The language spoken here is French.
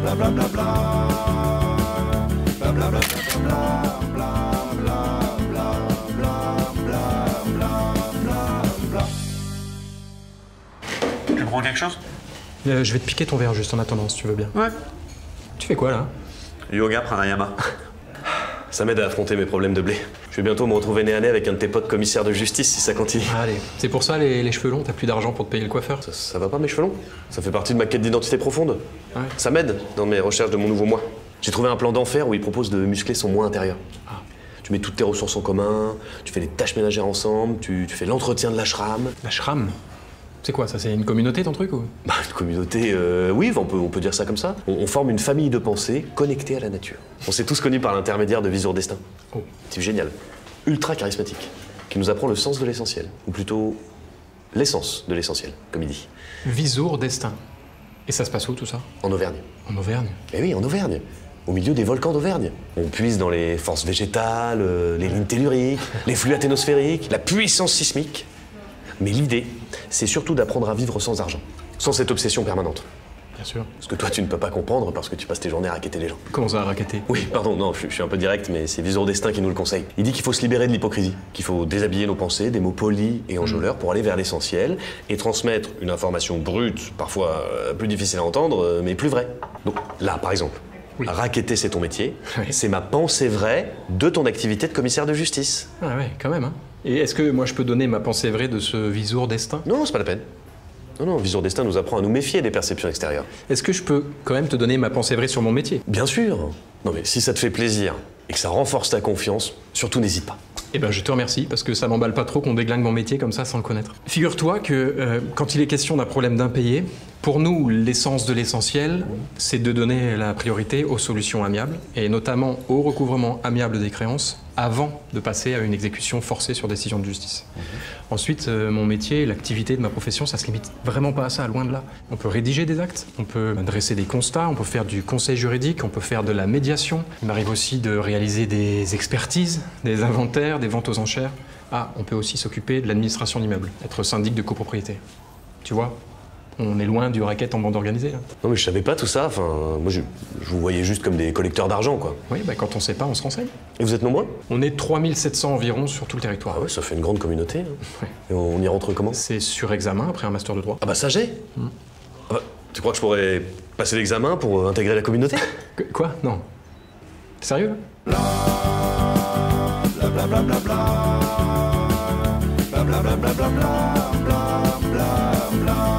Tu prends quelque chose? Je vais te piquer ton verre juste en attendant, si tu veux bien. Ouais. Tu fais quoi, là? Yoga pranayama. Ça m'aide à affronter mes problèmes de blé. Je vais bientôt me retrouver nez à nez avec un de tes potes commissaires de justice si ça continue. Allez, c'est pour ça les cheveux longs, t'as plus d'argent pour te payer le coiffeur. Ça va pas mes cheveux longs? Ça fait partie de ma quête d'identité profonde. Ouais. Ça m'aide dans mes recherches de mon nouveau moi. J'ai trouvé un plan d'enfer où il propose de muscler son moi intérieur. Ah. Tu mets toutes tes ressources en commun, tu fais les tâches ménagères ensemble, tu fais l'entretien de l'ashram. L'ashram? C'est quoi, ça? C'est une communauté, ton truc, ou? Bah, une communauté, oui, on peut dire ça comme ça. On forme une famille de pensée connectée à la nature. On s'est tous connus par l'intermédiaire de Visour Destin. Oh. C'est génial. Ultra charismatique. Qui nous apprend le sens de l'essentiel. Ou plutôt, l'essence de l'essentiel, comme il dit. Visour Destin. Et ça se passe où, tout ça? En Auvergne. En Auvergne? Mais oui, en Auvergne. Au milieu des volcans d'Auvergne. On puise dans les forces végétales, les lignes telluriques, les flux athénosphériques, la puissance sismique. Mais l'idée, c'est surtout d'apprendre à vivre sans argent, sans cette obsession permanente. Bien sûr. Ce que toi, tu ne peux pas comprendre parce que tu passes tes journées à racketter les gens. Comment ça, à racketter? Oui, pardon, non, je suis un peu direct, mais c'est Visour Destin qui nous le conseille. Il dit qu'il faut se libérer de l'hypocrisie, qu'il faut déshabiller nos pensées, des mots polis et enjôleurs pour aller vers l'essentiel et transmettre une information brute, parfois plus difficile à entendre, mais plus vraie. Donc là, par exemple, oui. Racketter, c'est ton métier, Oui. c'est ma pensée vraie de ton activité de commissaire de justice. Ah ouais, quand même, hein. Et est-ce que moi je peux donner ma pensée vraie de ce Visour Destin? Non, c'est pas la peine. Non, Visour Destin nous apprend à nous méfier des perceptions extérieures. Est-ce que je peux quand même te donner ma pensée vraie sur mon métier? Bien sûr. Non mais si ça te fait plaisir et que ça renforce ta confiance, surtout n'hésite pas. Eh ben je te remercie, parce que ça m'emballe pas trop qu'on déglingue mon métier comme ça sans le connaître. Figure-toi que quand il est question d'un problème d'impayé, pour nous, l'essence de l'essentiel, c'est de donner la priorité aux solutions amiables, et notamment au recouvrement amiable des créances, avant de passer à une exécution forcée sur décision de justice. Ensuite, mon métier, l'activité de ma profession, ça se limite vraiment pas à ça, loin de là. On peut rédiger des actes, on peut dresser des constats, on peut faire du conseil juridique, on peut faire de la médiation. Il m'arrive aussi de réaliser des expertises, des inventaires, des ventes aux enchères. Ah, on peut aussi s'occuper de l'administration d'immeubles, être syndic de copropriété. Tu vois, on est loin du racket en bande organisée, là. Non mais je savais pas tout ça, enfin, moi je vous voyais juste comme des collecteurs d'argent quoi. Oui, bah quand on sait pas, on se renseigne. Et vous êtes nombreux? On est 3700 environ sur tout le territoire. Ah ouais, ça fait une grande communauté. Hein. Ouais. Et on y rentre comment? C'est sur examen après un master de droit. Ah bah ça j'ai. Ah bah, tu crois que je pourrais passer l'examen pour intégrer la communauté? Quoi? Non. T'es sérieux, là? Bla bla bla bla bla bla bla bla bla bla.